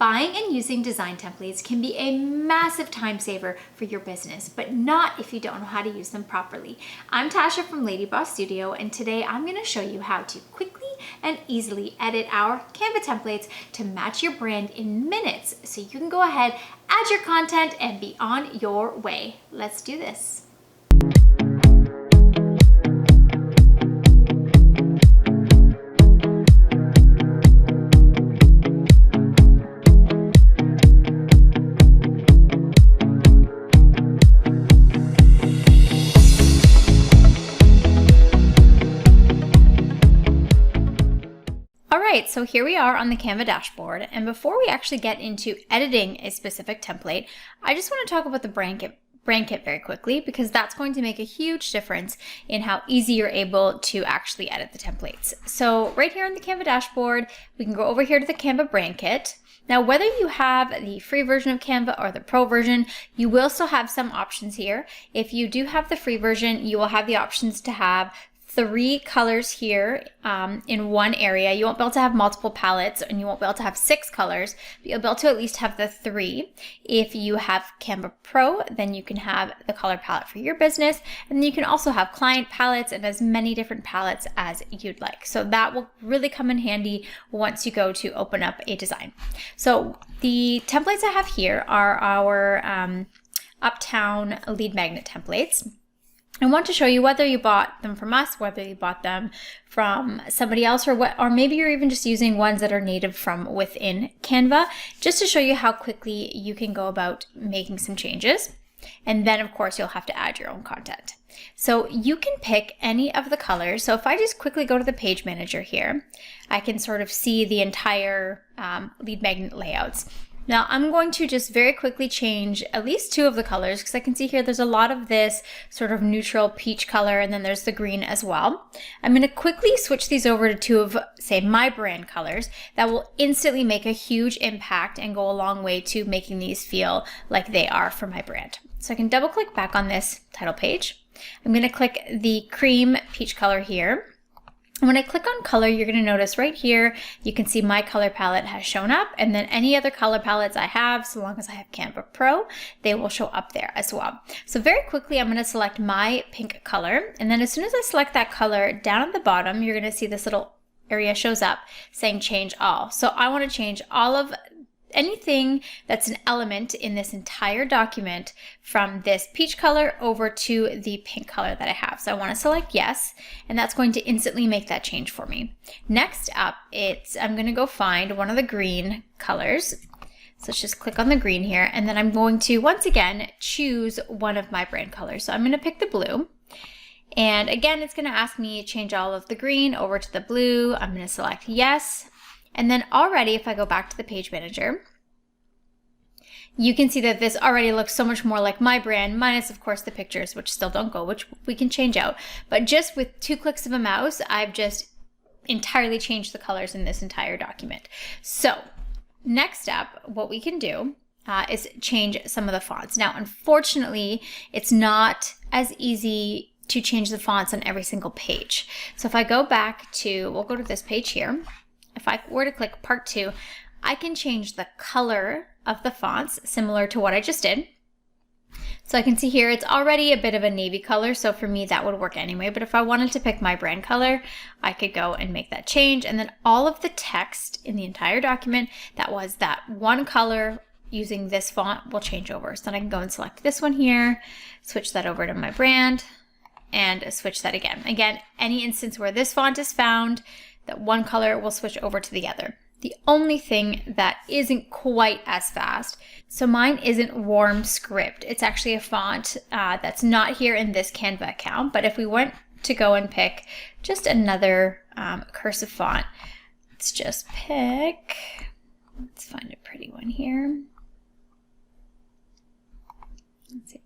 Buying and using design templates can be a massive time saver for your business, but not if you don't know how to use them properly. I'm Tasha from Lady Boss Studio, and today I'm going to show you how to quickly and easily edit our Canva templates to match your brand in minutes so you can go ahead, add your content, and be on your way. Let's do this. Alright, so here we are on the Canva dashboard, and before we actually get into editing a specific template, I just want to talk about the Brain Kit very quickly, because that's going to make a huge difference in how easy you're able to actually edit the templates. So right here on the Canva dashboard, we can go over here to the Canva Brain Kit. Now, whether you have the free version of Canva or the pro version, you will still have some options here. If you do have the free version, you will have the options to have 3 colors here in one area. You won't be able to have multiple palettes, and you won't be able to have 6 colors, but you'll be able to at least have the 3. If you have Canva Pro, then you can have the color palette for your business, and then you can also have client palettes and as many different palettes as you'd like. So that will really come in handy once you go to open up a design. So the templates I have here are our Uptown lead magnet templates. I want to show you whether you bought them from us, whether you bought them from somebody else, or maybe you're even just using ones that are native from within Canva, just to show you how quickly you can go about making some changes. And then of course you'll have to add your own content. So you can pick any of the colors. So if I just quickly go to the page manager here, I can sort of see the entire lead magnet layouts. Now I'm going to just very quickly change at least 2 of the colors, because I can see here there's a lot of this sort of neutral peach color, and then there's the green as well. I'm going to quickly switch these over to 2 of, say, my brand colors. That will instantly make a huge impact and go a long way to making these feel like they are for my brand. So I can double click back on this title page. I'm going to click the cream peach color here. When I click on color, you're going to notice right here, you can see my color palette has shown up, and then any other color palettes I have, so long as I have Canva Pro, they will show up there as well. So very quickly, I'm going to select my pink color, and then as soon as I select that color, down at the bottom, you're going to see this little area shows up saying change all. So I want to change all of anything that's an element in this entire document from this peach color over to the pink color that I have. So I want to select yes, and that's going to instantly make that change for me. Next up, I'm going to go find one of the green colors. So let's just click on the green here, and then I'm going to once again choose one of my brand colors. So I'm going to pick the blue. And again, it's going to ask me to change all of the green over to the blue. I'm going to select yes. And then already, if I go back to the page manager, you can see that this already looks so much more like my brand, minus of course the pictures, which still don't go, which we can change out. But just with 2 clicks of a mouse, I've just entirely changed the colors in this entire document. So next up, what we can do is change some of the fonts. Now, unfortunately, it's not as easy to change the fonts on every single page. So if I go back to, we'll go to this page here. If I were to click part 2, I can change the color of the fonts similar to what I just did. So I can see here it's already a bit of a navy color, so for me that would work anyway. But if I wanted to pick my brand color, I could go and make that change, and then all of the text in the entire document that was that one color using this font will change over. So then I can go and select this one here, switch that over to my brand, and switch that again. Again, any instance where this font is found, that one color will switch over to the other. The only thing that isn't quite as fast, so mine isn't warm script. It's actually a font that's not here in this Canva account, but if we went to go and pick just another cursive font, let's just pick, let's find a pretty one here. Let's see.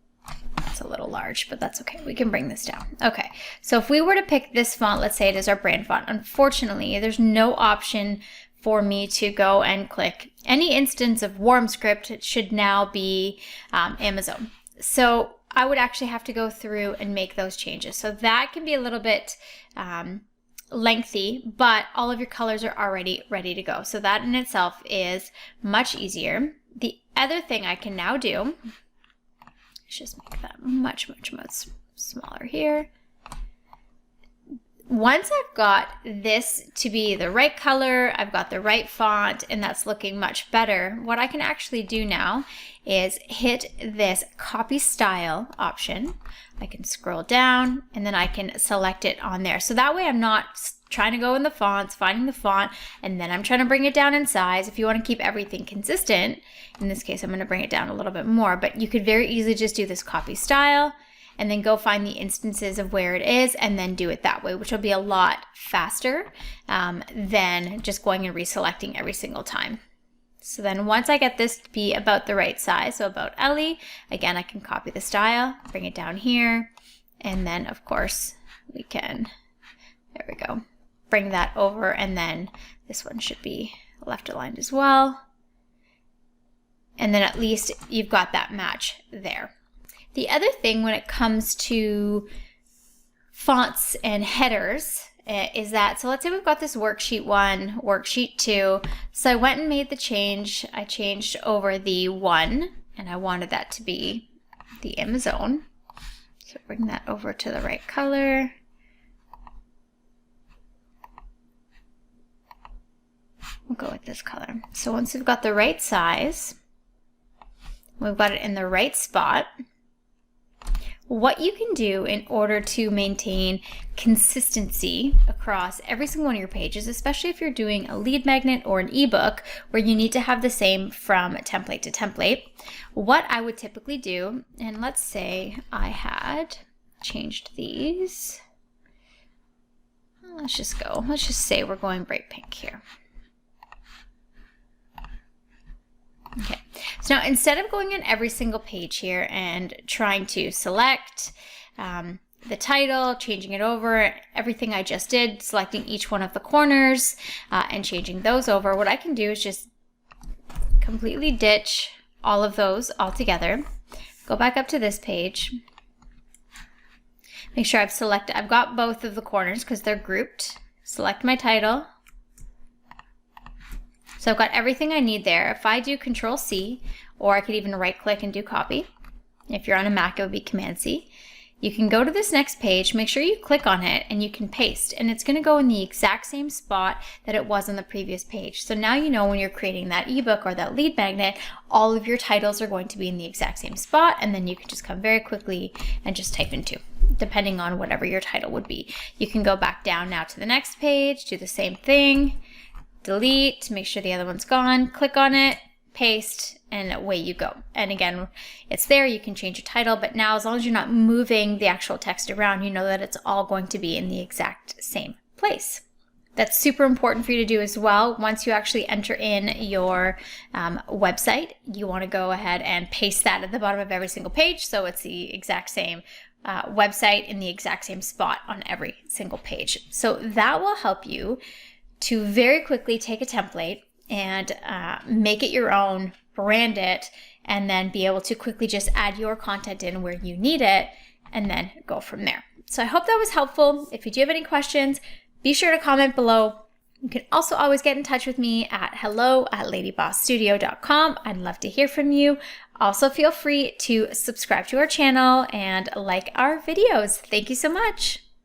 It's a little large, but that's okay. We can bring this down. Okay, so if we were to pick this font, let's say it is our brand font, unfortunately, there's no option for me to go and click any instance of warm script. It should now be Amazon. So I would actually have to go through and make those changes. So that can be a little bit lengthy, but all of your colors are already ready to go. So that in itself is much easier. The other thing I can now do, let's just make that much smaller here. Once I've got this to be the right color, I've got the right font, and that's looking much better, what I can actually do now is hit this copy style option. I can scroll down and then I can select it on there. So that way I'm not trying to go in the fonts, finding the font, and then I'm trying to bring it down in size. If you want to keep everything consistent, in this case I'm going to bring it down a little bit more, but you could very easily just do this copy style and then go find the instances of where it is and then do it that way, which will be a lot faster than just going and reselecting every single time. So then once I get this to be about the right size, so about Ellie, again, I can copy the style, bring it down here, and then of course we can, there we go, bring that over, and then this one should be left aligned as well. And then at least you've got that match there. The other thing when it comes to fonts and headers is that, so let's say we've got this worksheet 1, worksheet 2. So I went and made the change. I changed over the 1 and I wanted that to be the Amazon. So bring that over to the right color. We'll go with this color. So once we've got the right size, we've got it in the right spot, what you can do in order to maintain consistency across every single one of your pages, especially if you're doing a lead magnet or an ebook where you need to have the same from template to template, what I would typically do, and let's say I had changed these, let's just say we're going bright pink here. Okay, so now instead of going in every single page here and trying to select the title, changing it over, everything I just did, selecting each one of the corners and changing those over, what I can do is just completely ditch all of those altogether. Go back up to this page. Make sure I've got both of the corners because they're grouped. Select my title. So I've got everything I need there. If I do Control C, or I could even right click and do copy. If you're on a Mac, it would be Command C. You can go to this next page, make sure you click on it, and you can paste. And it's going to go in the exact same spot that it was on the previous page. So now you know when you're creating that ebook or that lead magnet, all of your titles are going to be in the exact same spot, and then you can just come very quickly and just type in 2, depending on whatever your title would be. You can go back down now to the next page, do the same thing. Delete, make sure the other one's gone, click on it, paste, and away you go. And again, it's there, you can change your title, but now as long as you're not moving the actual text around, you know that it's all going to be in the exact same place. That's super important for you to do as well. Once you actually enter in your website, you want to go ahead and paste that at the bottom of every single page, so it's the exact same website in the exact same spot on every single page. So that will help you to very quickly take a template and make it your own, brand it, and then be able to quickly just add your content in where you need it and then go from there. So I hope that was helpful. If you do have any questions, be sure to comment below. You can also always get in touch with me at hello@ladybossstudio.com. I'd love to hear from you. Also feel free to subscribe to our channel and like our videos. Thank you so much.